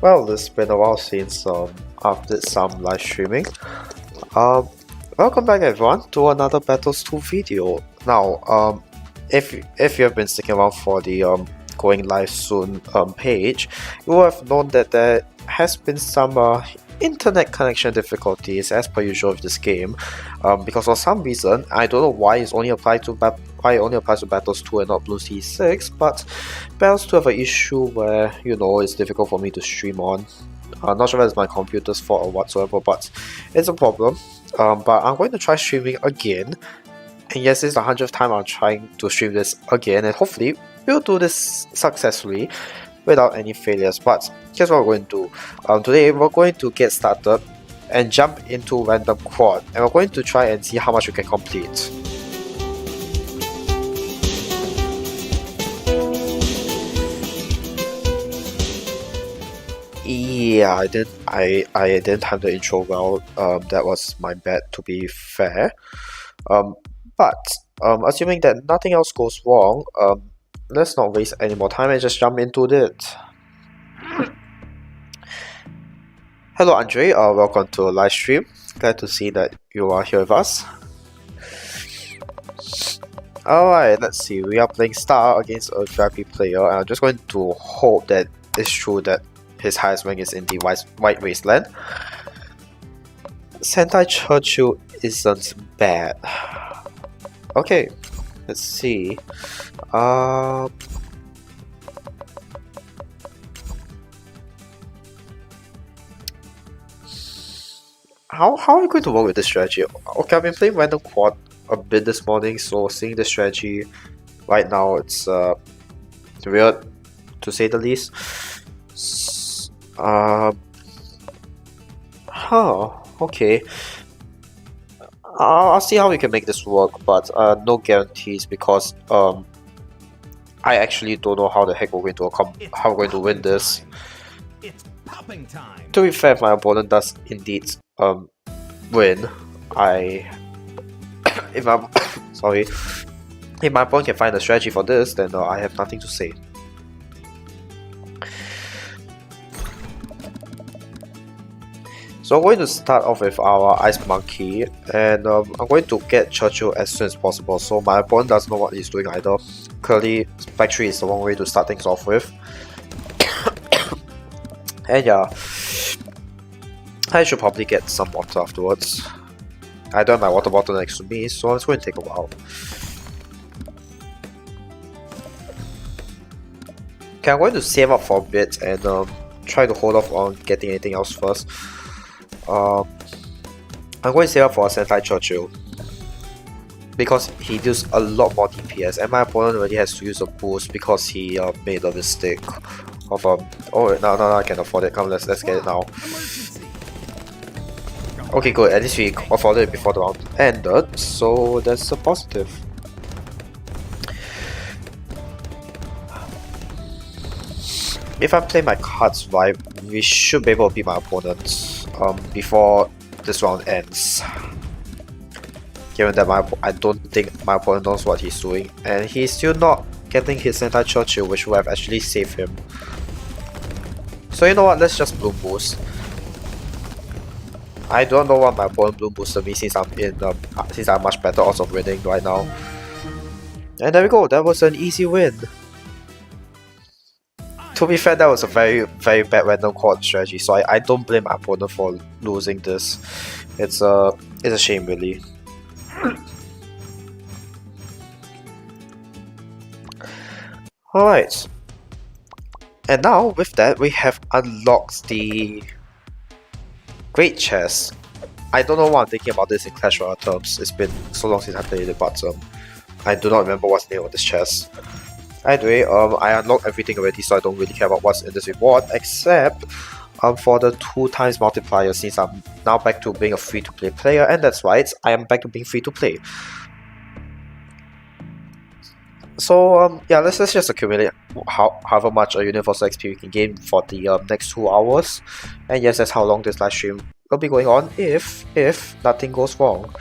Well, it's been a while since I've did some live streaming. Welcome back everyone to another Battles 2 video. Now, if you have been sticking around for the going live soon page, you will have known that there has been some internet connection difficulties as per usual with this game, because for some reason I don't know why it only applies to Battles 2 and not Bloons T6, but Battles 2 have an issue where it's difficult for me to stream on. Not sure if it's my computer's fault or whatsoever, but it's a problem. But I'm going to try streaming again, and yes, this is the 100th time I'm trying to stream this again, and hopefully we'll do this successfully without any failures. But here's what we're going to do. Today we're going to get started and jump into random quad, and we're going to try and see how much we can complete. Yeah, I didn't time the intro well. That was my bad, to be fair. But assuming that nothing else goes wrong, let's not waste any more time and just jump into it. Hello Andre, welcome to a live stream. Glad to see that you are here with us. Alright, let's see. We are playing Star against a VIP player, and I'm just going to hope that it's true that his highest rank is in the White Wasteland. Sentai Churchill isn't bad. Okay, let's see. How are we going to work with this strategy? Okay, I've been playing random quad a bit this morning, so seeing the strategy right now, it's weird. to say the least. Okay. I'll see how we can make this work, but no guarantees because I actually don't know how the heck we're going to win this. It's popping time. To be fair, if my opponent does indeed win, if my opponent can find a strategy for this, then I have nothing to say. So I'm going to start off with our Ice Monkey, and I'm going to get Churchill as soon as possible, so my opponent doesn't know what he's doing either. Clearly, Spec 3 is the wrong way to start things off with. And yeah, I should probably get some water afterwards. I don't have my water bottle next to me, so it's going to take a while. Okay, I'm going to save up for a bit and try to hold off on getting anything else first. I'm going to save up for a Sentai Churchill because he deals a lot more DPS, and my opponent already has to use a boost because he made a mistake of oh no, I can afford it. Come, let's get it now. Okay, good. At least we afforded it before the round ended, so that's a positive. If I play my cards right, we should be able to beat my opponent before this round ends. Given that I don't think my opponent knows what he's doing, and he's still not getting his Sentai Churchill, which would have actually saved him. So you know what, let's just Bloon Boost. I don't know what my opponent Bloon boosted me since I'm much better odds of winning right now. And there we go, that was an easy win. To be fair, that was a very bad random chord strategy, so I don't blame my opponent for losing this. It's a shame really. Alright. And now with that we have unlocked the Great Chest. I don't know what I'm thinking about this in Clash Royale terms. It's been so long since I played it, but I do not remember what's the name of this chest. Anyway, I unlocked everything already, so I don't really care about what's in this reward, except for the 2x multiplier, since I'm now back to being a free-to-play player, and that's right, I am back to being free-to-play. So yeah, let's just accumulate however much universal XP we can gain for the next 2 hours, and yes, that's how long this live stream will be going on if nothing goes wrong.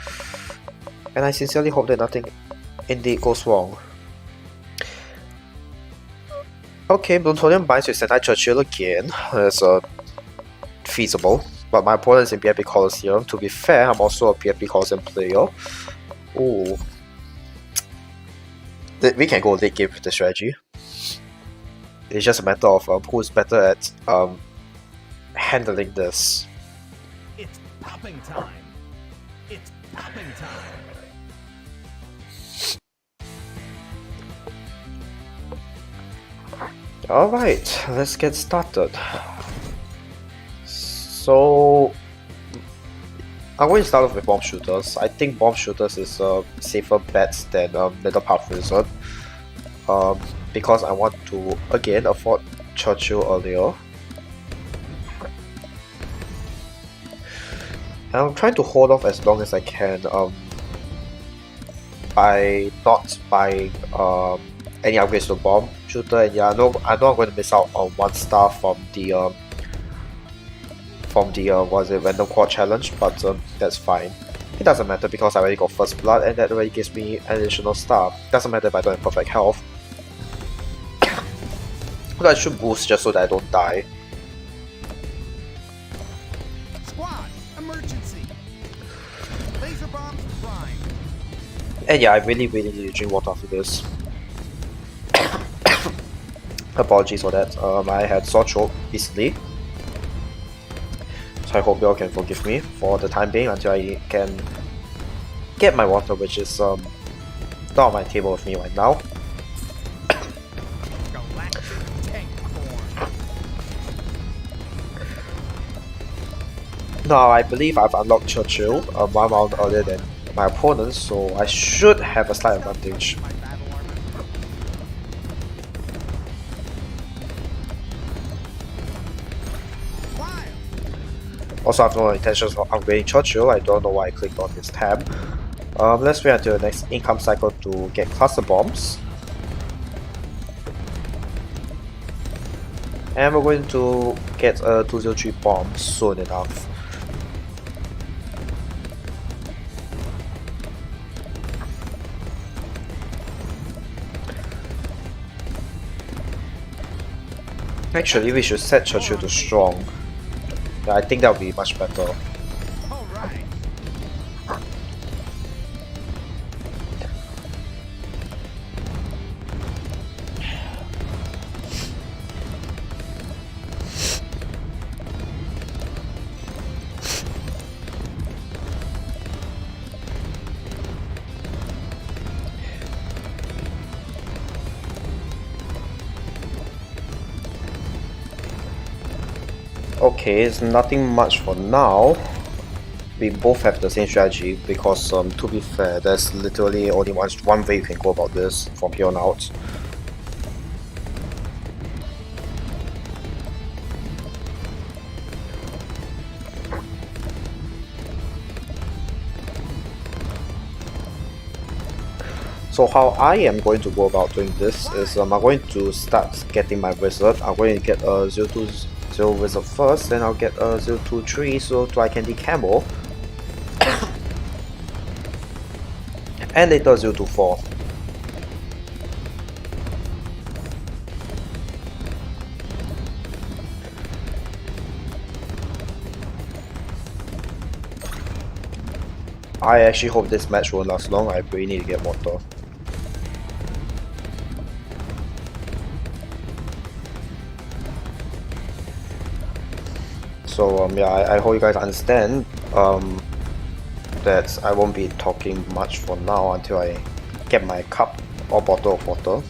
And I sincerely hope that nothing indeed goes wrong. Okay, Plutonium binds with Sentai Churchill again. That's feasible. But my opponent's in BTDB Coliseum. To be fair, I'm also a BTDB Coliseum player. Ooh. We can go late game with the strategy. It's just a matter of who's better at handling this. It's popping time. It's popping time. Alright, let's get started. So I'm going to start off with Bomb Shooters. I think Bomb Shooters is a safer bet than Little Path Wizard. Because I want to again afford Churchill earlier. And I'm trying to hold off as long as I can by not buying any upgrades to Bomb Shooter, and yeah, I know I'm going to miss out on 1 star from the random quad challenge, but that's fine. It doesn't matter because I already got first blood, and that already gives me an additional star. Doesn't matter if I don't have perfect health. But I should boost just so that I don't die. Squad, emergency. Laser bombs prime. And yeah, I really need to drink water after this. Apologies for that. I had sore throat recently, so I hope you all can forgive me for the time being until I can get my water, which is not on my table with me right now. Now I believe I've unlocked Churchill 1 round earlier than my opponent, so I should have a slight advantage. Also, I have no intentions of upgrading Churchill. I don't know why I clicked on this tab. Let's wait until the next income cycle to get cluster bombs. And we're going to get a 203 bomb soon enough. Actually, we should set Churchill to strong. Yeah, I think that would be much better. All right. Okay, it's nothing much for now. We both have the same strategy because, to be fair, there's literally only one way you can go about this from here on out. So how I am going to go about doing this is I'm going to start getting my wizard. I'm going to get a 020 wizard first, then I'll get a 023 so I can decamo. And later 024. I actually hope this match won't last long. I really need to get water. So yeah, I hope you guys understand that I won't be talking much for now until I get my cup or bottle of water.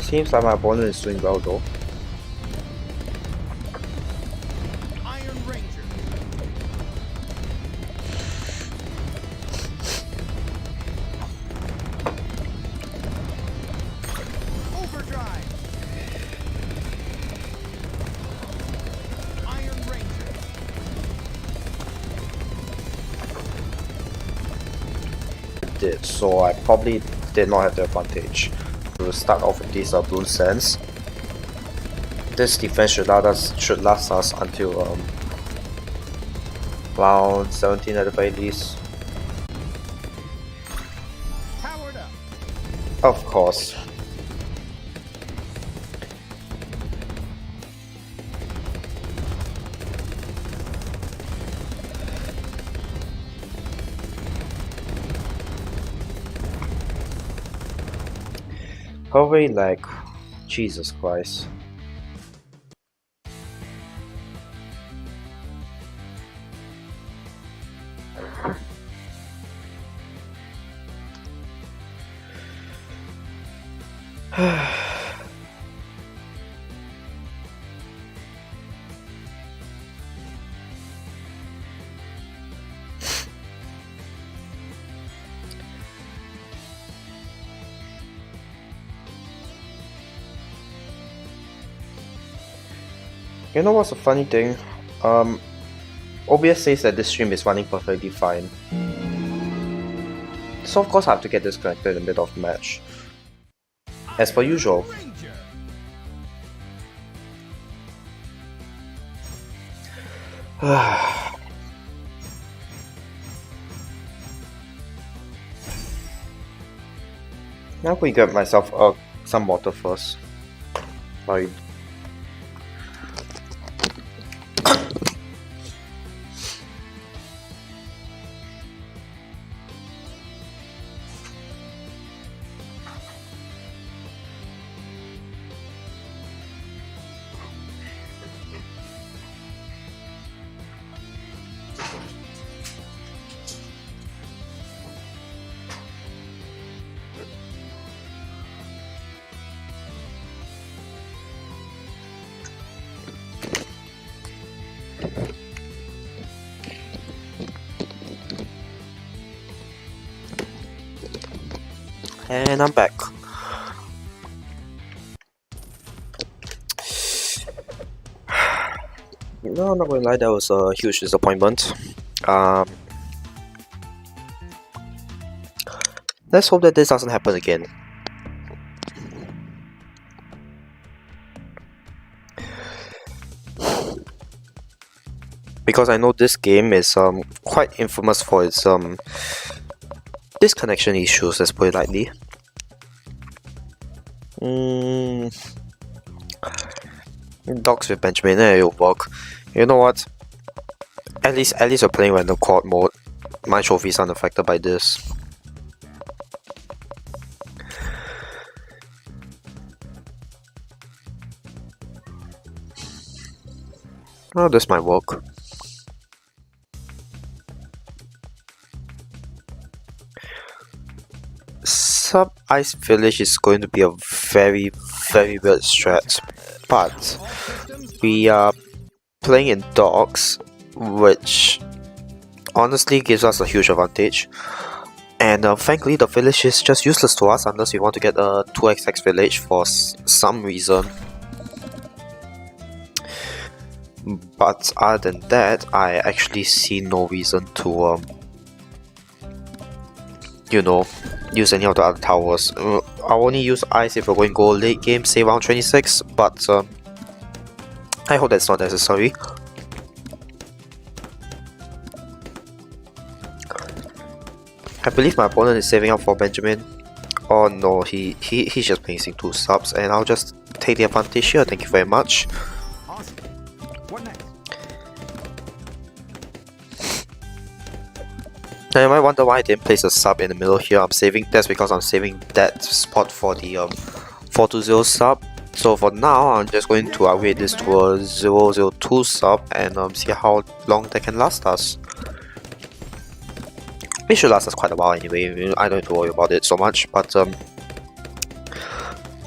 Seems like my opponent is doing well though. Iron Ranger. Overdrive. Iron Ranger. Did so I probably did not have the advantage. We'll start off with these Bloons Sands. This defense should last us until round 17 at the very least. Powered up. Of course. Probably like Jesus Christ. You know what's a funny thing? OBS says that this stream is running perfectly fine. So of course I have to get disconnected in the middle of the match. As per usual. Ranger. Now we get myself some water first. Sorry. And I'm back. No, I'm not gonna lie, that was a huge disappointment. Let's hope that this doesn't happen again. Because I know this game is quite infamous for its disconnection issues, let's put it lightly. Dogs with Benjamin, it'll work. You know what? At least we're playing random quad mode. My trophies aren't affected by this. Oh, this might work. Sub Ice Village is going to be a very weird strat, but we are playing in dogs, which honestly gives us a huge advantage. And frankly, the village is just useless to us unless we want to get a 2xx village for some reason. But other than that, I actually see no reason to you know, use any of the other towers. I'll only use ice if we're going to go late game, say round 26, but I hope that's not necessary. I believe my opponent is saving up for Benjamin. Oh no, he's just placing 2 subs, and I'll just take the advantage here. Thank you very much. Awesome. What next? Now you might wonder why I didn't place a sub in the middle here. That's because I'm saving that spot for the 420 sub. So for now, I'm just going to upgrade this to a 002 sub and see how long that can last us. It should last us quite a while anyway. I don't have to worry about it so much. But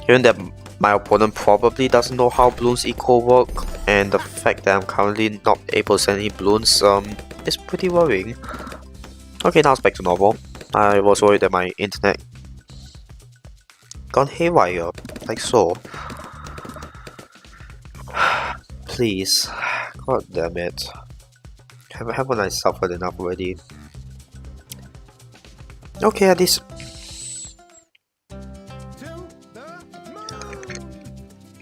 given that my opponent probably doesn't know how Bloons eco work, and the fact that I'm currently not able to send any Bloons is pretty worrying. Okay, now it's back to normal. I was worried that my internet gone haywire, like so. Please, god damn it. Haven't I suffered enough already? Okay, at least.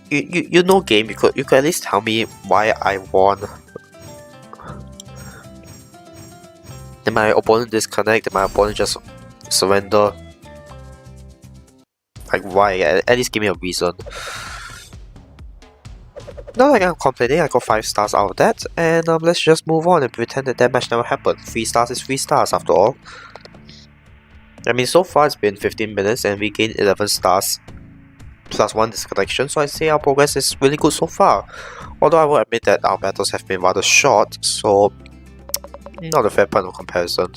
You know game, you could at least tell me why I won. Did my opponent disconnect? Did my opponent just surrender? Like why? At least give me a reason. Not like I'm complaining, I got 5 stars out of that, and let's just move on and pretend that match never happened. 3 stars is 3 stars after all. I mean, so far it's been 15 minutes and we gained 11 stars plus 1 disconnection, so I say our progress is really good so far. Although I will admit that our battles have been rather short, so not a fair point of comparison.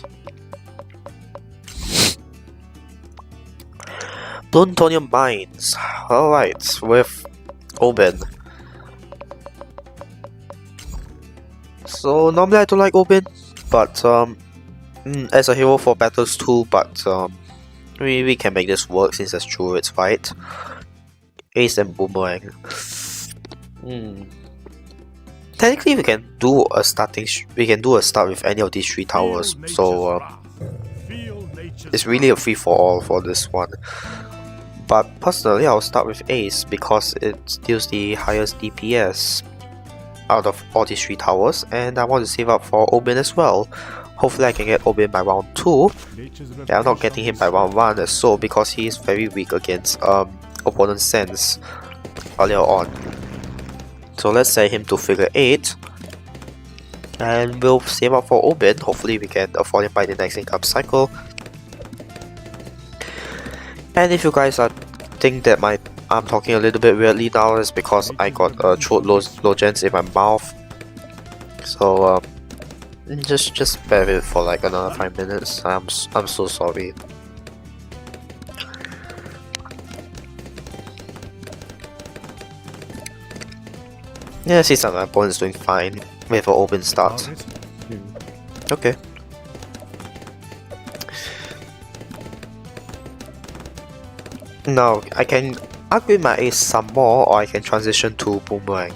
Plutonium mines. Alright, with Oben. So normally I don't like Oben, but as a hero for battles too, but we can make this work since that's true, it's right. Ace and Boomerang. Technically we can do a start with any of these 3 towers, so it's really a free for all for this one. But personally I'll start with Ace because it deals the highest DPS out of all these 3 towers, and I want to save up for Oben as well. Hopefully I can get Oben by round 2. Yeah, I'm not getting him by round 1 so because he is very weak against opponent's sense earlier on. So let's set him to figure 8. And we'll save up for Oben. Hopefully we can afford him by the next income cycle. And if you guys think that I'm talking a little bit weirdly now, it's because I got throat lozenges in my mouth. So just bear with it for like another 5 minutes. I'm so sorry. Yeah, it seems like my opponent's doing fine with an open start. Okay. Now, I can upgrade my ace some more, or I can transition to Boomerang.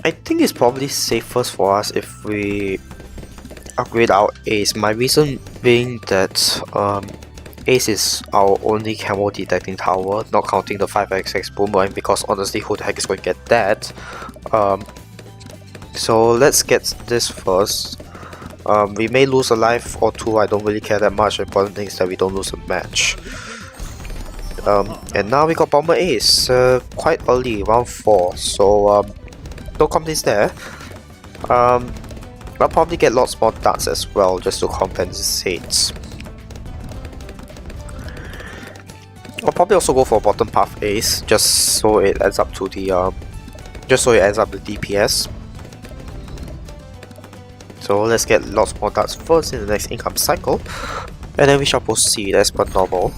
I think it's probably safest for us if we upgrade our Ace. My reason being that Ace is our only camo detecting tower, not counting the 5xx boomerang, because honestly who the heck is going to get that? So let's get this first. We may lose a life or two, I don't really care that much. The important thing is that we don't lose a match. And now we got Bomber Ace, quite early, round 4, so no complaints there. I'll probably get lots more darts as well, just to compensate. I'll probably also go for bottom path Ace, just so it adds up to the DPS. So let's get lots more darts first in the next income cycle, and then we shall proceed as per normal.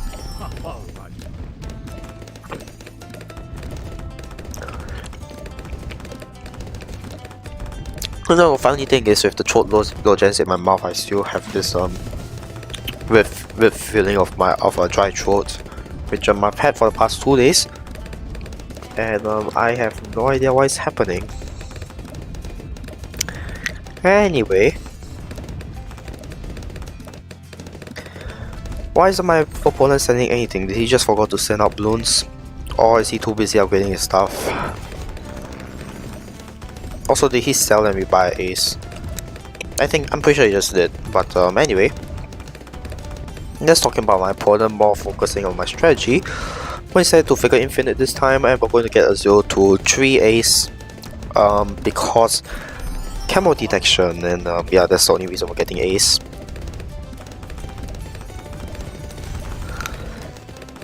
The funny thing is, with the throat lozenges in my mouth, I still have this with feeling of a dry throat, which I've had for the past 2 days, and I have no idea why it's happening. Anyway, why isn't my opponent sending anything? Did he just forgot to send out Bloons, or is he too busy upgrading his stuff? Also, did he sell and we buy Ace? I'm pretty sure he just did, but anyway. Let's talk about my opponent, more focusing on my strategy. We decided to figure infinite this time, and we're going to get a 0 to 3 Ace, because camo detection, and yeah, that's the only reason we're getting Ace.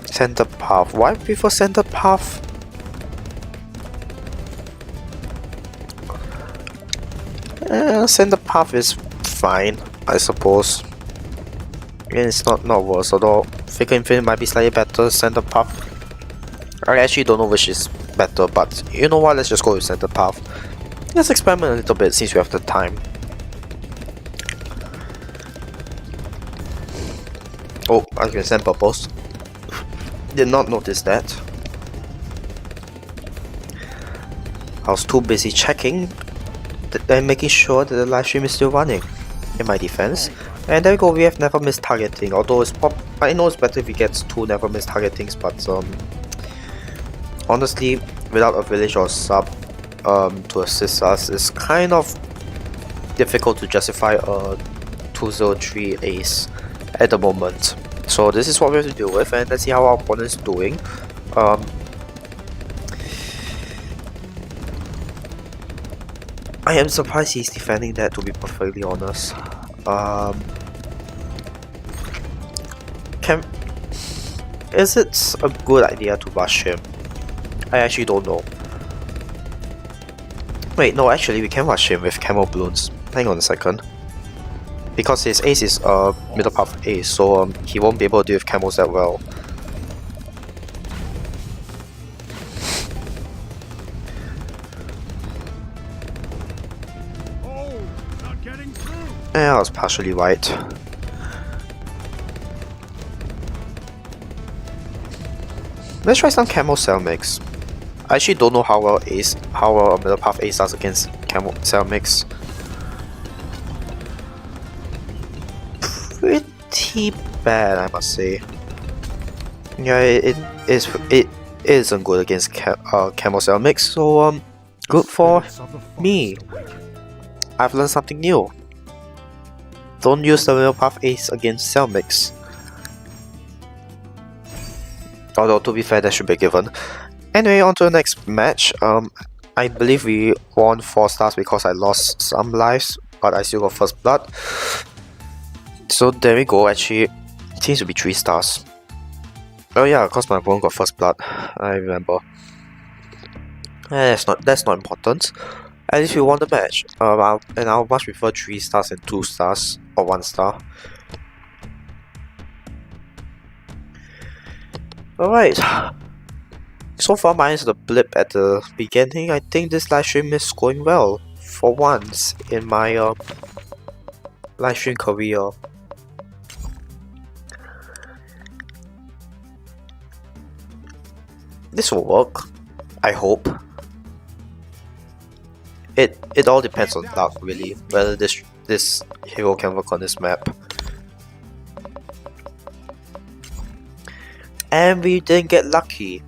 Center path. Why prefer center path? Center path is fine, I suppose. And it's not worse, although Figure Infinite might be slightly better. Center path, I actually don't know which is better, but you know what, let's just go with center path. Let's experiment a little bit since we have the time. Oh, I can send purples. Did not notice that. I was too busy checking and making sure that the live stream is still running, in my defense. And there we go, we have never missed targeting, although I know it's better if we get 2 never missed targetings, but honestly, without a village or sub to assist us, it's kind of difficult to justify a 203 Ace at the moment. So this is what we have to deal with, and let's see how our opponent is doing. I am surprised he's defending that, to be perfectly honest. Is it a good idea to rush him? I actually don't know. Wait, no, actually we can rush him with camo Bloons. Hang on a second. Because his Ace is middle path Ace, so he won't be able to deal with camos that well. Yeah, I was partially right. Let's try some camo cell mix. I actually don't know how well middle path Ace does against camo cell mix. Pretty bad, I must say. Yeah, it isn't good against camo cell mix, so good for me. I've learned something new. Don't use the middle path Ace against cell mix. Although, to be fair, that should be given. Anyway, on to the next match. I believe we won 4 stars because I lost some lives, but I still got first blood. So there we go, actually, it seems to be 3 stars. Oh yeah, of course my opponent got first blood, I remember. That's not important. At least we won the match. And I would much prefer 3 stars than 2 stars or 1 star. Alright. So far, minus the blip at the beginning, I think this live stream is going well. For once in my live stream career. This will work. I hope. it all depends on luck really, whether this hero can work on this map. And we didn't get lucky.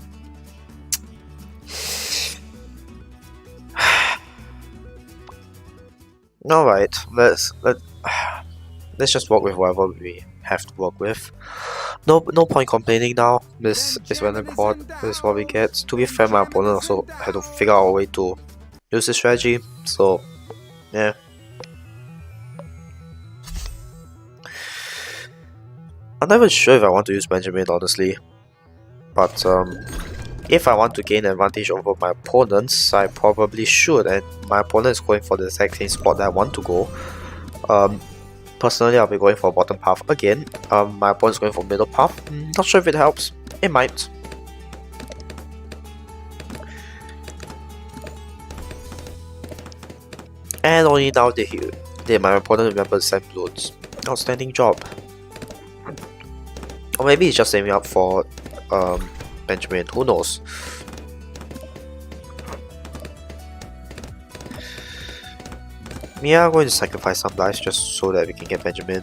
Alright, let's just work with whatever we have to work with. No point complaining now. This is random quad. This is what we get. To be fair, my opponent also had to figure out a way to use this strategy. So yeah. I'm not even sure if I want to use Benjamin, honestly. But if I want to gain advantage over my opponents, I probably should, and my opponent is going for the exact same spot that I want to go. Personally, I'll be going for bottom path again. My opponent is going for middle path. Not sure if it helps. It might. And only now did my opponent remember to send Bloons. Outstanding job. Or maybe he's just aiming up for Benjamin, who knows. Yeah, I'm going to sacrifice some lives just so that we can get Benjamin.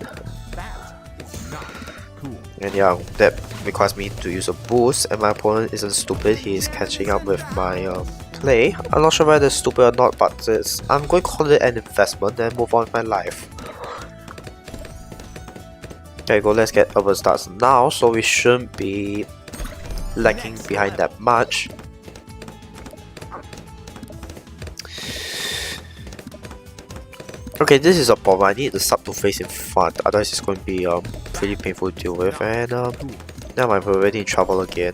And yeah, that requires me to use a boost, and my opponent isn't stupid, he is catching up with my play. I'm not sure whether it's stupid or not, but I'm going to call it an investment and move on with my life. There you go, let's get urban starts now, so we shouldn't be lagging behind that much. Okay, this is a problem. I need the sub to face in front, otherwise it's going to be pretty painful to deal with, and now I'm already in trouble again.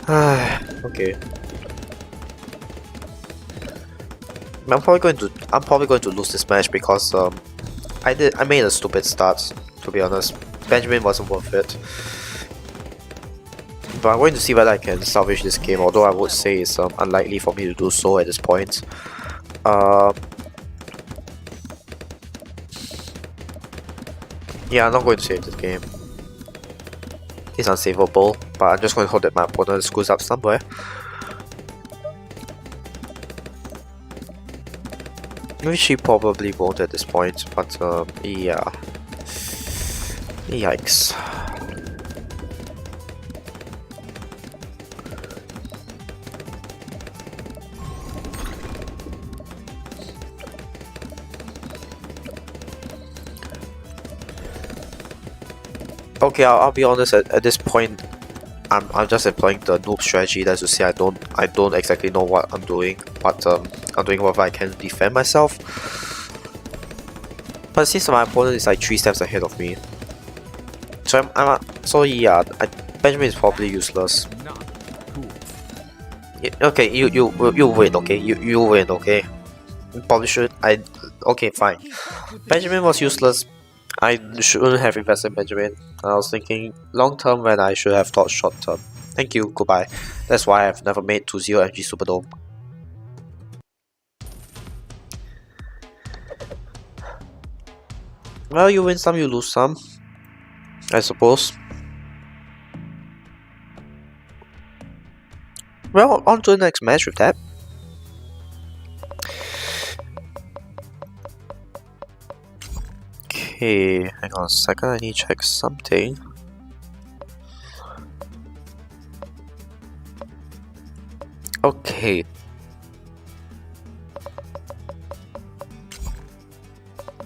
Okay. I'm probably going to lose this match because I made a stupid start, to be honest. Benjamin wasn't worth it. But I'm going to see whether I can salvage this game, although I would say it's unlikely for me to do so at this point. Yeah, I'm not going to save this game. It's unsavable, but I'm just going to hope that my opponent screws up somewhere. Which she probably won't at this point, but yeah. Yikes. Okay, I'll be honest. At this point, I'm just employing the noob strategy. That's to say, I don't exactly know what I'm doing, but I'm doing whatever I can to defend myself. But since my opponent is like 3 steps ahead of me, so yeah, Benjamin is probably useless. Okay, you win. Okay, you win. Okay, probably should. Okay, fine. Benjamin was useless. I shouldn't have invested in Benjamin. I was thinking long term when I should have thought short term. Thank you, goodbye. That's why I've never made 2-0 MG Superdome. Well, you win some, you lose some, I suppose. Well, on to the next match with that. Okay, hang on a second, I need to check something. Okay.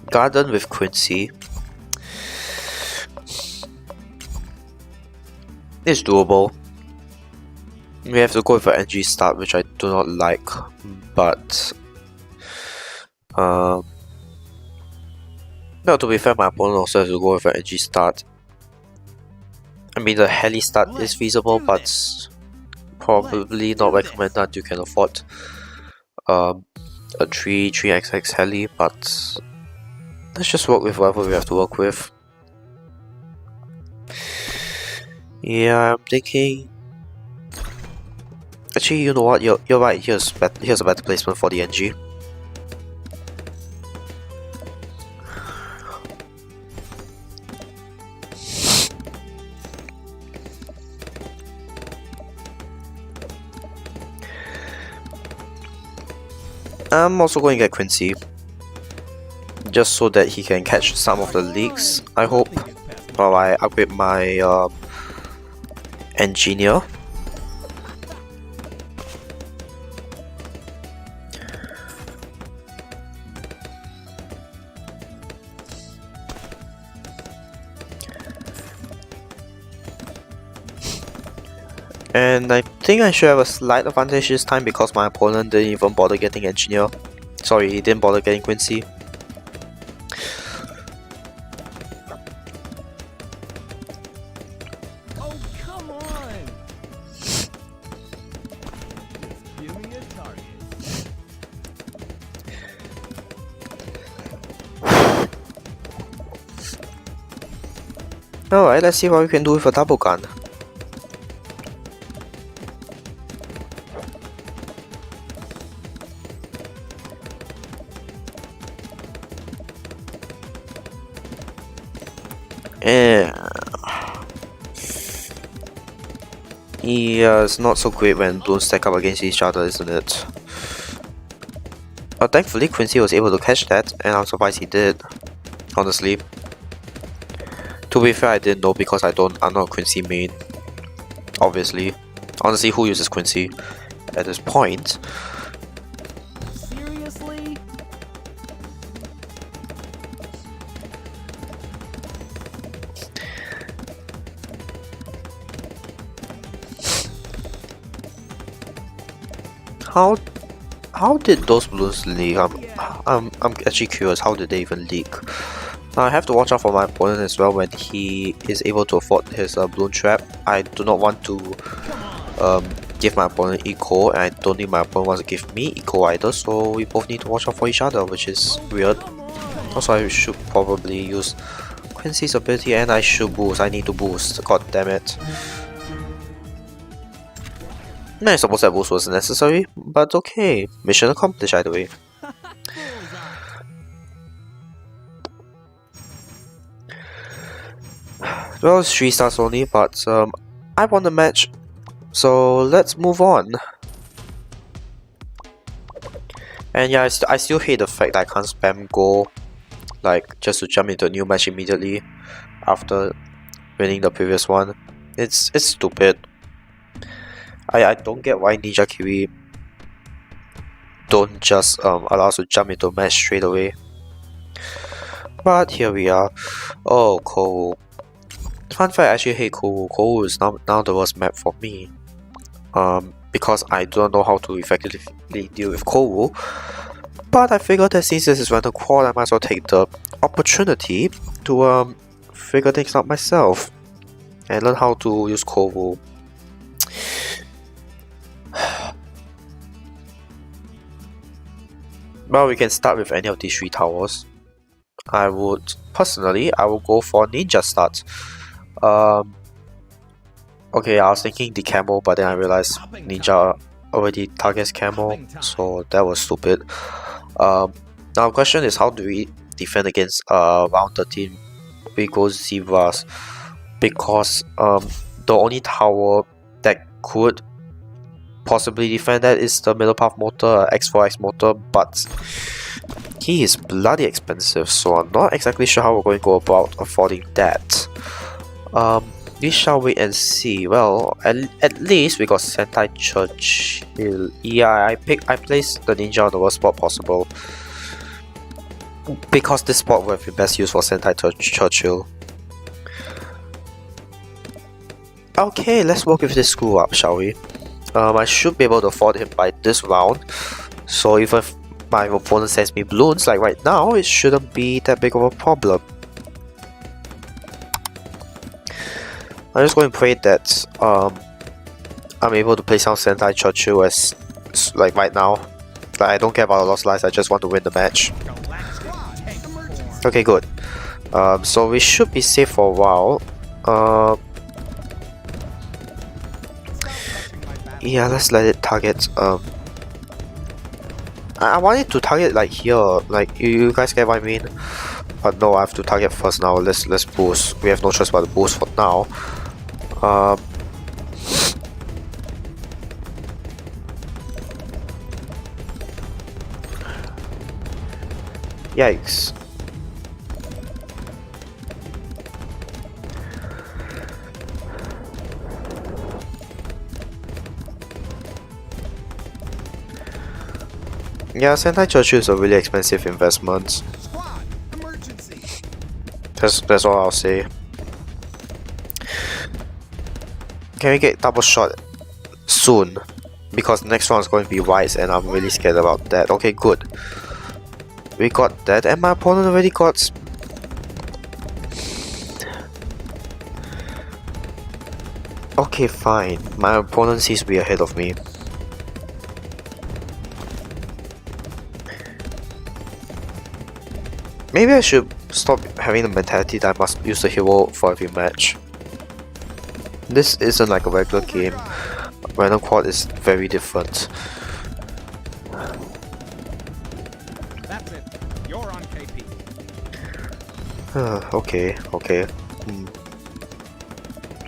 Garden with Quincy. It's doable. We have to go with an NG start, which I do not like, but no, to be fair, my opponent also has to go with an NG start. I mean, the heli start is feasible, but probably not recommended that you can afford a 3XX heli, but let's just work with whatever we have to work with. Yeah, I'm thinking. Actually, you know what? You're right. Here's a better placement for the NG. I'm also going to get Quincy, just so that he can catch some of the leaks, I hope, while I upgrade my engineer. And I think I should have a slight advantage this time because my opponent didn't even bother getting engineer. Sorry, he didn't bother getting Quincy. Oh, come on! Just give me a target. Alright, let's see what we can do with a double gun. Yeah, it's not so great when Bloons stack up against each other, isn't it? But thankfully Quincy was able to catch that, and I'm surprised he did, honestly. To be fair, I didn't know because I'm not a Quincy main, obviously. Honestly, who uses Quincy at this point? Seriously? How did those Bloons leak? I'm actually curious. How did they even leak? Now I have to watch out for my opponent as well when he is able to afford his Bloon trap. I do not want to give my opponent eco, and I don't think my opponent wants to give me eco either. So we both need to watch out for each other, which is weird. Also, I should probably use Quincy's ability, and I should boost. I need to boost. God damn it. I suppose that boost was necessary, but okay. Mission accomplished either way. Well, it's 3 stars only, but I won the match, so let's move on. And yeah, I still hate the fact that I can't spam go, like, just to jump into a new match immediately after winning the previous one. It's stupid. I don't get why Ninja Kiwi don't just allow us to jump into a match straight away. But here we are. Oh, Kowu. Fun fact, I actually hate Kowu. Kowu is now the worst map for me. Because I don't know how to effectively deal with Kowu. But I figured that since this is random quad, I might as well take the opportunity to figure things out myself and learn how to use Kowu. Well, we can start with any of these 3 towers. I will go for Ninja start. Okay, I was thinking the camo, but then I realized Ninja already targets camo, so that was stupid. Now the question is, how do we defend against round 13 big gold zebras? Because the only tower that could possibly defend that is the middle path motor, X4X motor, but he is bloody expensive, so I'm not exactly sure how we're going to go about affording that. We shall wait and see. Well, at least we got Sentai Churchill. Yeah, I placed the ninja on the worst spot possible because this spot would have been best used for Sentai Churchill. Okay, let's work with this screw up, shall we? I should be able to afford him by this round, so even if my opponent sends me Bloons like right now, it shouldn't be that big of a problem. I'm just going to pray that I'm able to play some Sentai Churchill as like right now. Like, I don't care about the lost lives, I just want to win the match. Okay, good. So we should be safe for a while. Yeah, let's let it target. I want it to target like here, like you guys get what I mean. But no, I have to target first now. Let's boost. We have no choice but to boost for now. Yikes. Yeah, Sentai Churchill is a really expensive investment. Squad, emergency. That's all I'll say. Can we get double shot soon? Because the next round is going to be wise and I'm really scared about that. Okay, good. We got that and my opponent already got... Okay, fine. My opponent seems to be ahead of me. Maybe I should stop having the mentality that I must use the hero for every match. This isn't like a regular game. Random quad is very different. That's it. You're on KP. Okay.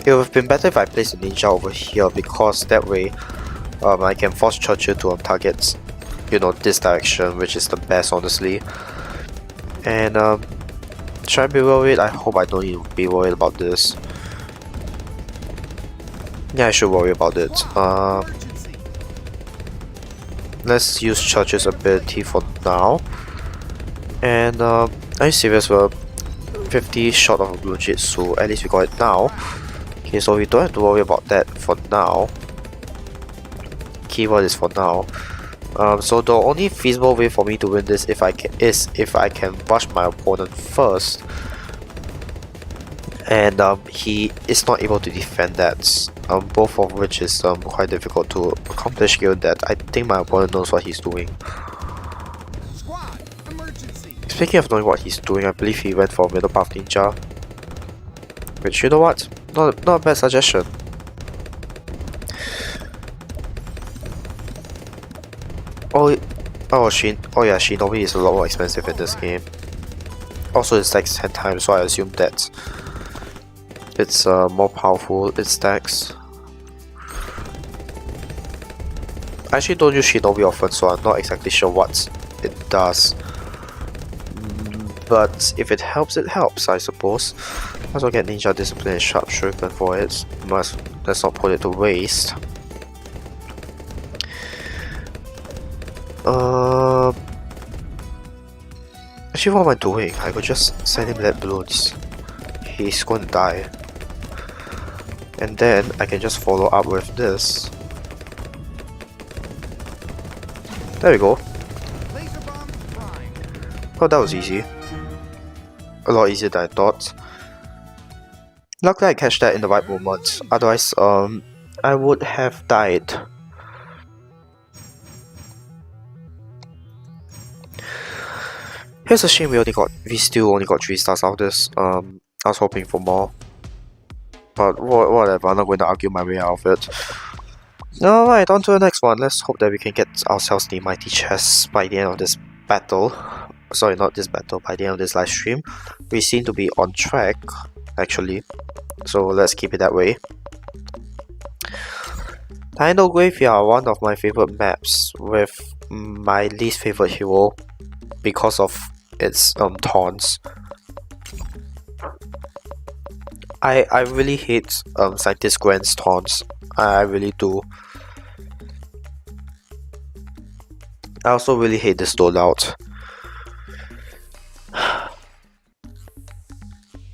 It would have been better if I placed a ninja over here because that way I can force Churchill to target, you know, this direction, which is the best honestly. And should I be worried? I hope I don't need to be worried about this. Yeah, I should worry about it. Let's use Churchill's ability for now. And are you serious? We're 50 short of a blue jitsu. At least we got it now. Okay, so we don't have to worry about that for now. Keyword is for now. So the only feasible way for me to win this is if I can rush my opponent first, and he is not able to defend that. Both of which is quite difficult to accomplish given that I think my opponent knows what he's doing. Squad, emergency. Speaking of knowing what he's doing, I believe he went for middle path ninja. Which, you know what? Not a bad suggestion. Oh yeah, Shinobi is a lot more expensive in this game. Also, it stacks 10 times, so I assume that it's more powerful, it stacks. I actually don't use Shinobi often, so I'm not exactly sure what it does. But if it helps, I suppose. Might as well get Ninja Discipline and Sharp Shuriken for it. Let's not put it to waste. Actually, what am I doing? I could just send him that Bloons. He's going to die. And then I can just follow up with this. There we go. Laser bomb prime. Oh, that was easy. A lot easier than I thought. Luckily I catch that in the right moment. Otherwise, I would have died. Here's a shame we still only got 3 stars out of this. I was hoping for more. But whatever, I'm not going to argue my way out of it. Alright, on to the next one. Let's hope that we can get ourselves the mighty chest by the end of this battle. Sorry, not this battle, by the end of this live stream. We seem to be on track, actually. So let's keep it that way. Dino Graveyard, one of my favorite maps, with my least favorite hero because of its taunts. I really hate Scientist Grant's taunts. I really do. I also really hate this loadout.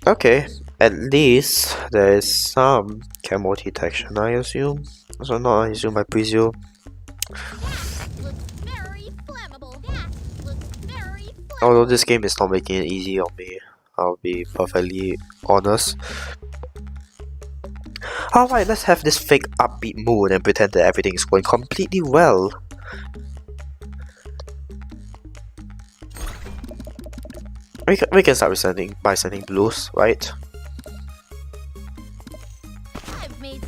Okay, at least there is some camo detection, I assume. So not I assume, I presume. Although this game is not making it easy on me, I'll be perfectly honest. Alright, let's have this fake upbeat mood and pretend that everything is going completely well. We can start by sending blues, right?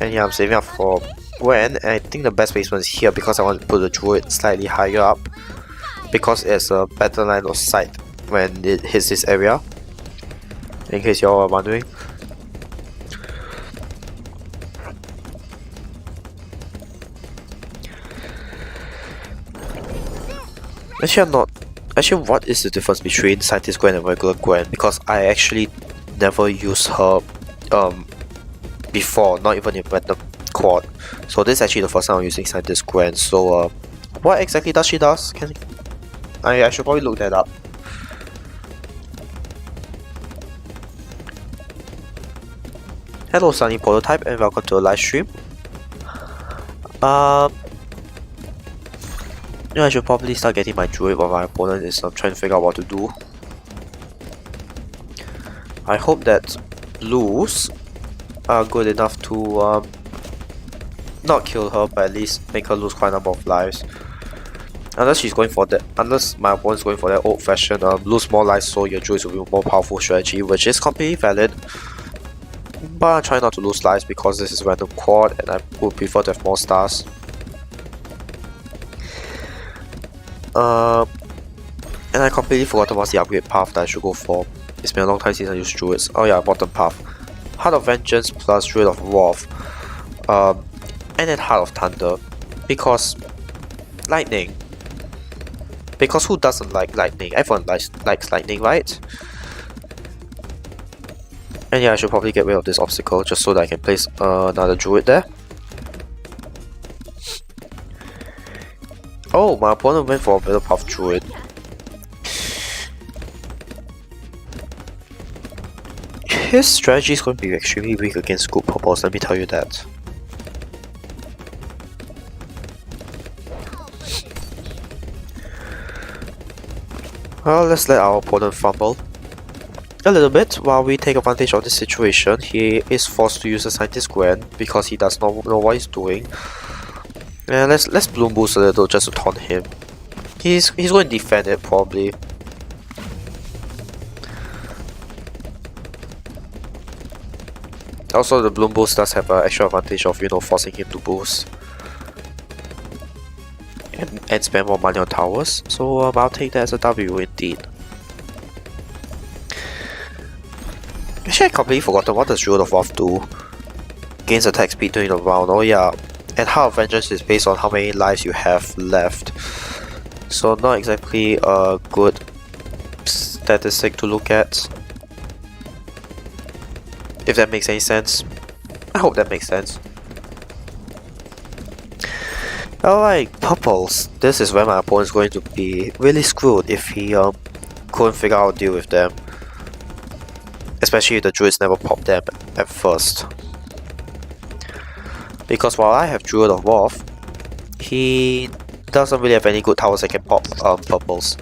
And yeah, I'm saving up for when, and I think the best placement is here because I want to put the druid slightly higher up because it's a better line of sight when it hits this area, in case you're wondering. Actually, I'm not Actually, what is the difference between Scientist Gwen and regular Gwen? Because I actually never used her before, not even in Random Quad. So this is actually the first time I'm using Scientist Gwen. So what exactly does she does? I should probably look that up. Hello Sunny Prototype and welcome to a live stream. Yeah, I should probably start getting my druid while my opponent is trying to figure out what to do. I hope that Bloons are good enough to not kill her, but at least make her lose quite a number of lives. Unless she's going for that, unless my opponent's going for that old-fashioned lose more lives so your druids will be more powerful strategy, which is completely valid. But I try not to lose lives because this is random quad and I would prefer to have more stars. And I completely forgot what's the upgrade path that I should go for. It's been a long time since I used druids. Oh yeah, bottom path. Heart of Vengeance plus Druid of Wrath. And then Heart of Thunder. Because lightning. Because who doesn't like lightning? Everyone likes lightning, right? And yeah, I should probably get rid of this obstacle just so that I can place another druid there. Oh, my opponent went for a middle path druid. His strategy is going to be extremely weak against good purples, let me tell you that. Well, let's let our opponent fumble a little bit while we take advantage of this situation. He is forced to use a Scientist Gwen because he does not know what he's doing. And let's Bloom boost a little just to taunt him. He's going to defend it probably. Also, the Bloom boost does have an extra advantage of, you know, forcing him to boost and spend more money on towers. So I'll take that as a W indeed. Actually, I completely forgotten what does Druid of Wrath do. Gains attack speed during the round. Oh yeah. And Heart of Vengeance is based on how many lives you have left. So not exactly a good statistic to look at. If that makes any sense. I hope that makes sense. Alright, purples. This is where my opponent is going to be really screwed if he couldn't figure out how to deal with them. Especially if the druids never pop them at first. Because while I have Druid of Wrath, he doesn't really have any good towers that can pop purples.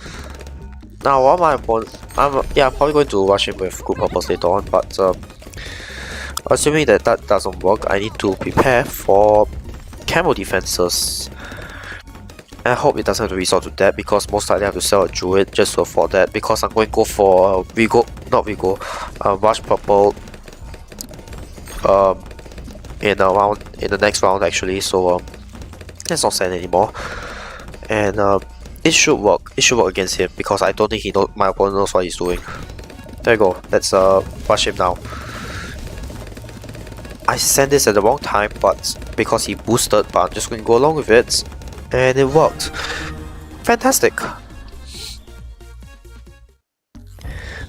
Now while my opponent, I'm probably going to rush him with good purples later on, but assuming that doesn't work, I need to prepare for camo defenses. And I hope it doesn't have to resort to that because most likely I have to sell a druid just to afford that because I'm going to go for rush purple in the next round actually, so let's not send anymore. And it should work. It should work against him because I don't think my opponent knows what he's doing. There you go. Let's rush him now. I sent this at the wrong time, but because he boosted, but I'm just going to go along with it, and it worked. Fantastic.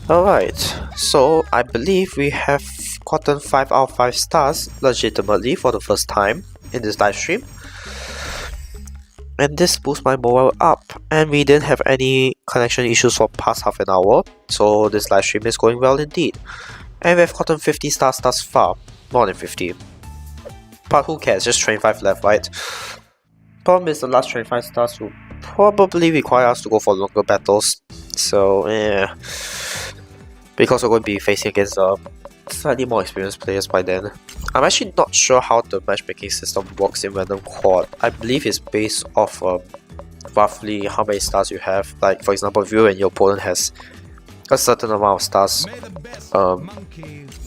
Alright, so I believe we have gotten 5 out of 5 stars legitimately for the first time in this live stream. And this boosts my morale up, and we didn't have any connection issues for past half an hour, so this live stream is going well indeed. And we have gotten 50 stars thus far, more than 50. But who cares, just 25 left, right? Problem is the last 25 stars will probably require us to go for longer battles, so yeah. Because we're going to be facing against slightly more experienced players by then. I'm actually not sure how the matchmaking system works in Random Quad. I believe it's based off roughly how many stars you have. Like for example, if you and your opponent has a certain amount of stars,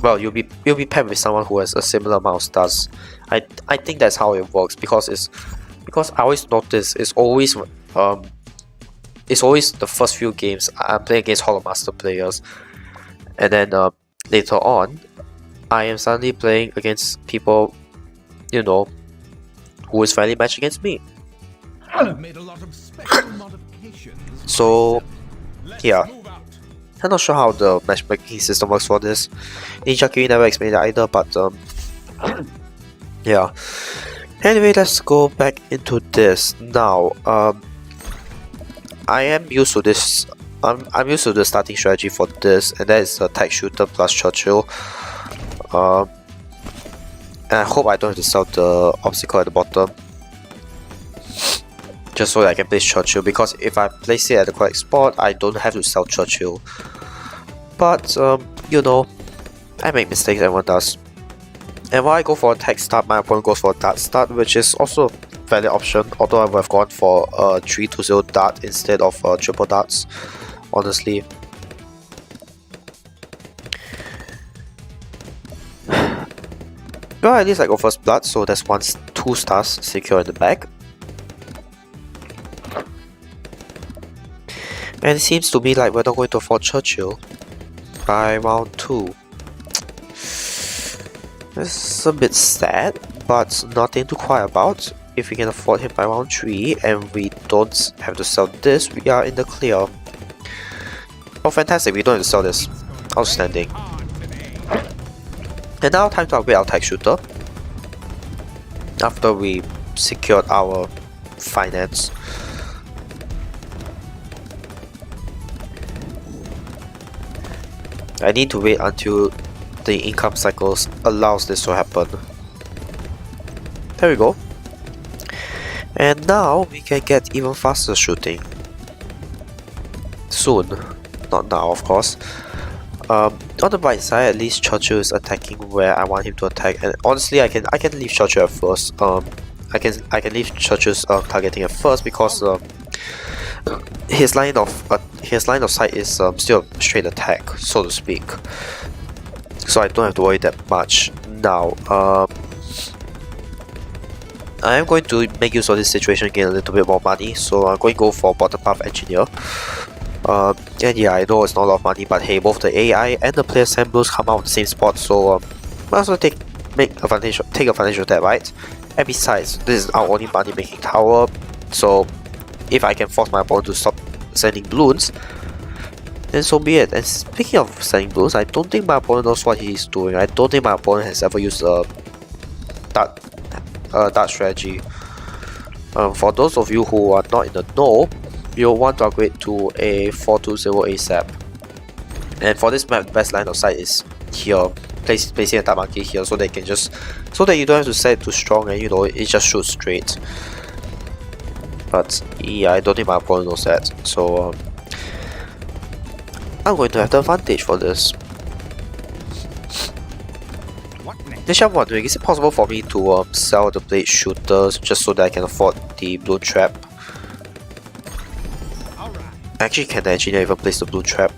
well, you'll be paired with someone who has a similar amount of stars. I think that's how it works because I always notice it's always the first few games I'm playing against Hollow Master players, and then later on I am suddenly playing against people, you know, who is fairly matched against me. Made a lot of special modifications. So Yeah. Move out. I'm not sure how the matchmaking system works for this. Ninja Kiwi never explained it either, but yeah. Anyway, let's go back into this now. I am used to this. I'm used to the starting strategy for this, and that is a Tack shooter plus Churchill. And I hope I don't have to sell the obstacle at the bottom, just so that I can place Churchill, because if I place it at the correct spot, I don't have to sell Churchill. But you know, I make mistakes, everyone does. And while I go for a Tack start, my opponent goes for a dart start, which is also a valid option, although I would have gone for a 3-2-0 dart instead of triple darts, honestly. Well, at least I go first blood, so that's 2 stars secure in the bag. And it seems to me like we're not going to afford Churchill by round 2. This is a bit sad, but nothing to cry about. If we can afford him by round 3 and we don't have to sell this, we are in the clear. Oh, fantastic, we don't have to sell this. Outstanding. And now time to upgrade our Tack shooter. After we secured our finance. I need to wait until the income cycles allows this to happen. There we go. And now we can get even faster shooting. Soon. Not now, of course. On the bright side, at least Churchill is attacking where I want him to attack, and honestly, I can leave Churchill at first. I can leave Churchill's targeting at first because his line of sight is still a straight attack, so to speak. So I don't have to worry that much now. I am going to make use of this situation, gain a little bit more money, so I'm going to go for bottom path engineer. And yeah, I know it's not a lot of money, but hey, both the AI and the player samples come out in the same spot, so might as well take advantage of that, right? And besides, this is our only money making tower, so if I can force my opponent to stop sending Bloons, then so be it. And speaking of sending Bloons, I don't think my opponent knows what he's doing. I don't think my opponent has ever used a dart strategy. For those of you who are not in the know, you'll want to upgrade to a 420 ASAP. And for this map, the best line of sight is here, placing a dart marker here, so they can just, so that you don't have to set it too strong, and you know, it just shoots straight. But yeah, I don't think my opponent knows that, so I'm going to have the advantage for this. This I'm wondering, is it possible for me to sell the blade shooters just so that I can afford the Bloon trap? Actually, can the engineer even place the Bloon trap?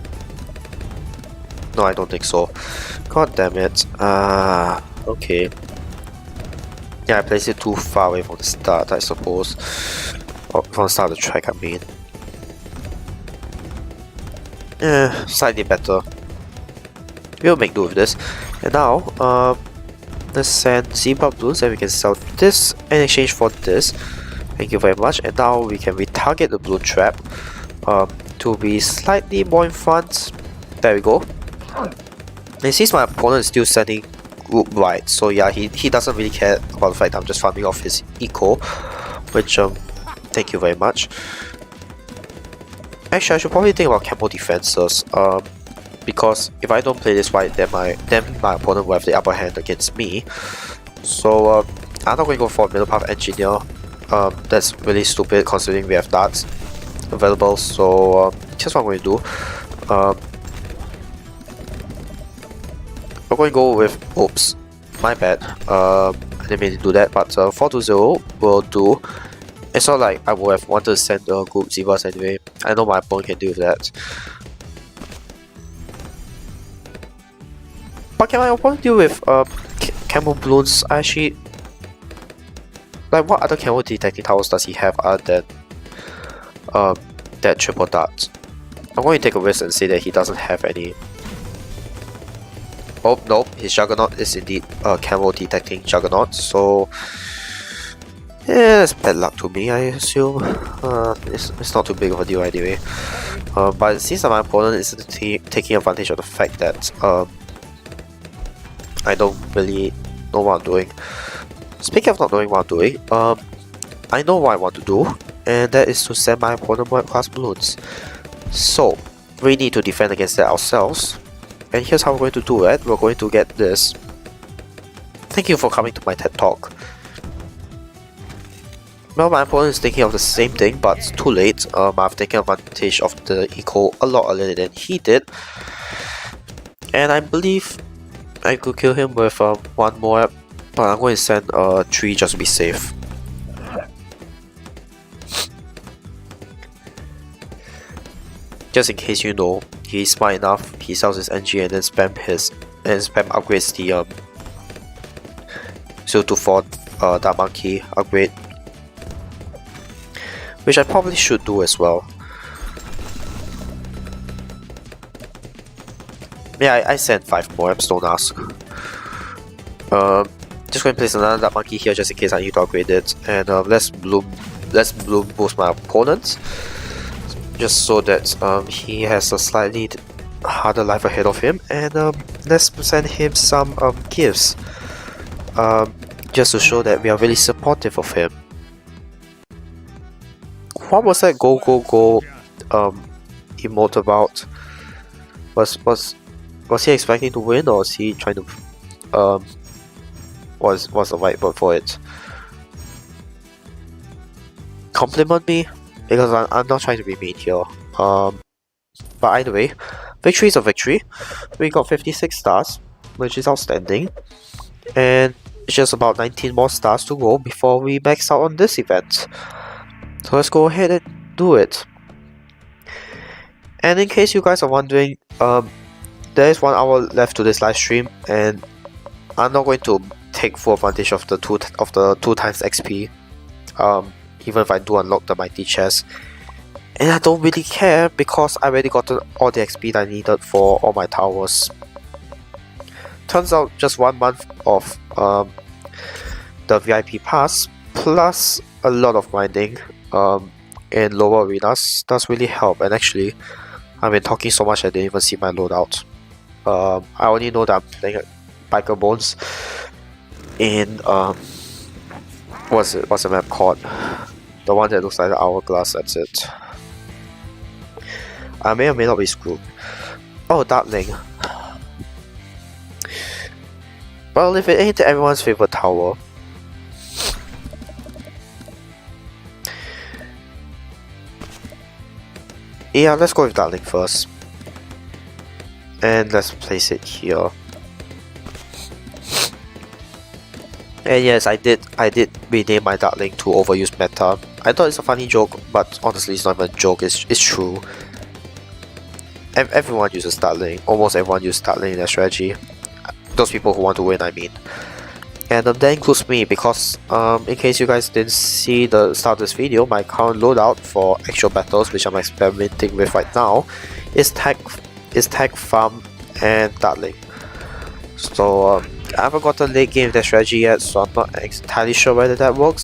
No, I don't think so. God damn it. Okay. Yeah, I placed it too far away from the start, I suppose. Or from the start of the track, I mean. Slightly better. We'll make do with this. And now, let's send Zebra Bloons and we can sell this in exchange for this. Thank you very much. And now we can retarget the Bloon trap to be slightly more in front. There we go. And since my opponent is still sending group right, so yeah, he doesn't really care about the fact that I'm just farming off his eco, which thank you very much. Actually, I should probably think about camo defenses, because if I don't play this right, then my opponent will have the upper hand against me. So I'm not going to go for a middle path engineer. That's really stupid considering we have darts available. So here's what I'm going to do. I'm going to go with, oops, my bad. I didn't mean to do that, but 420 will do. It's not like I would have wanted to send a group Zebras anyway. I know my opponent can deal with that. But can my opponent deal with camo Bloons? Actually, like, what other camo detecting towers does he have other than that triple dart? I'm going to take a risk and say that he doesn't have any. Oh nope, his Juggernaut is indeed camo detecting Juggernaut. So Yeah, it's bad luck to me, I assume. It's not too big of a deal anyway. But it seems that my opponent is taking advantage of the fact that I don't really know what I'm doing. Speaking of not knowing what I'm doing, I know what I want to do, and that is to send my opponent MOAB class balloons. So, we need to defend against that ourselves, and here's how we're going to do it. We're going to get this. Thank you for coming to my TED Talk. Well, my opponent is thinking of the same thing, but it's too late. I've taken advantage of the eco a lot earlier than he did, and I believe I could kill him with one more, but I'm going to send 3 just to be safe. Just in case you know, he's smart enough, he sells his NG and then spam upgrades the 024 Dark Monkey upgrade, which I probably should do as well. Yeah, I sent 5 MOABs, don't ask. Just going to place another Dark Monkey here just in case I need to upgrade it, and let's bloom boost my opponent, just so that he has a slightly harder life ahead of him, and let's send him some gifts, just to show that we are really supportive of him. What was that go emote about? Was he expecting to win, or was he trying to what's the right word for it? Compliment me? Because I'm not trying to be mean here. But either way, victory is a victory. We got 56 stars, which is outstanding, and it's just about 19 more stars to go before we max out on this event. So let's go ahead and do it. And in case you guys are wondering, there is 1 hour left to this live stream, and I'm not going to take full advantage of the 2 times XP, even if I do unlock the mighty chest. And I don't really care because I already got all the XP that I needed for all my towers. Turns out just 1 month of the VIP pass plus a lot of grinding in lower arenas does really help. And actually, I've been talking so much I didn't even see my loadout. I only know that I'm playing Biker Bones in what's the map called? The one that looks like the hourglass, that's it. I may or may not be screwed. Oh, Darkling. Well, if it ain't everyone's favorite tower. Yeah, let's go with Darkling first. And let's place it here. And yes, I did rename my Darkling to Overused Meta. I thought it's a funny joke, but honestly it's not even a joke, it's true. Everyone uses Darkling, almost everyone uses Darkling in their strategy. Those people who want to win, I mean. And that includes me, because in case you guys didn't see the start of this video, my current loadout for actual battles, which I'm experimenting with right now, is Tack, Farm, and Darkling. So I haven't got a late game of that strategy yet, so I'm not entirely sure whether that works.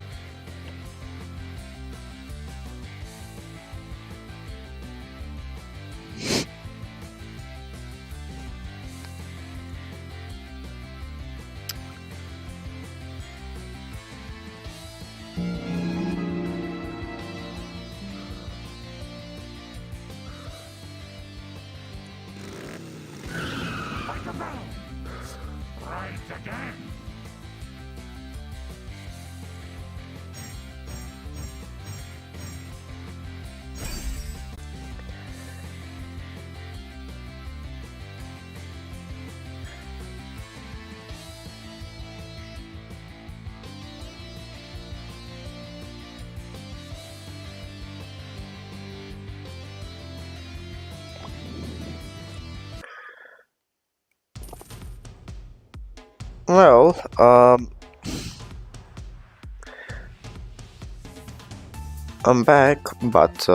Well, I'm back, but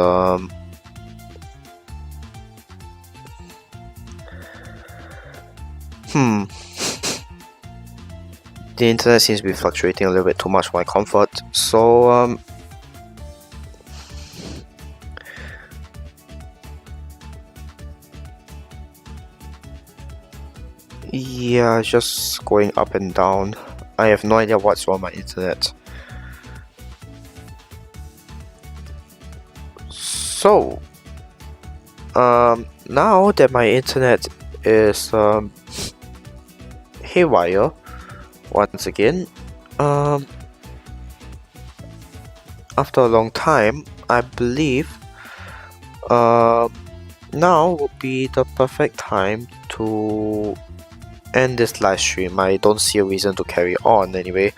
the internet seems to be fluctuating a little bit too much for my comfort, so yeah, just going up and down. I have no idea what's wrong with my internet. So now that my internet is haywire once again, after a long time, I believe now would be the perfect time to end this live stream. I don't see a reason to carry on anyway.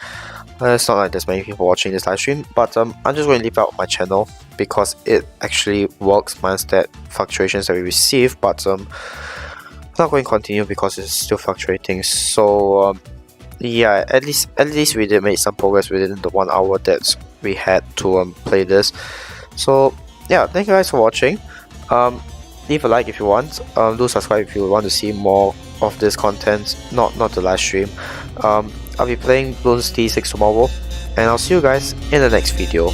It's not like there's many people watching this live stream, but I'm just going to leave out my channel because it actually works minus that fluctuations that we receive, but I'm not going to continue because it's still fluctuating. So yeah, at least we did make some progress within the 1 hour that we had to play this. So yeah, thank you guys for watching. Leave a like if you want. Do subscribe if you want to see more of this content, not the live stream. I'll be playing Bloons D6 tomorrow, and I'll see you guys in the next video.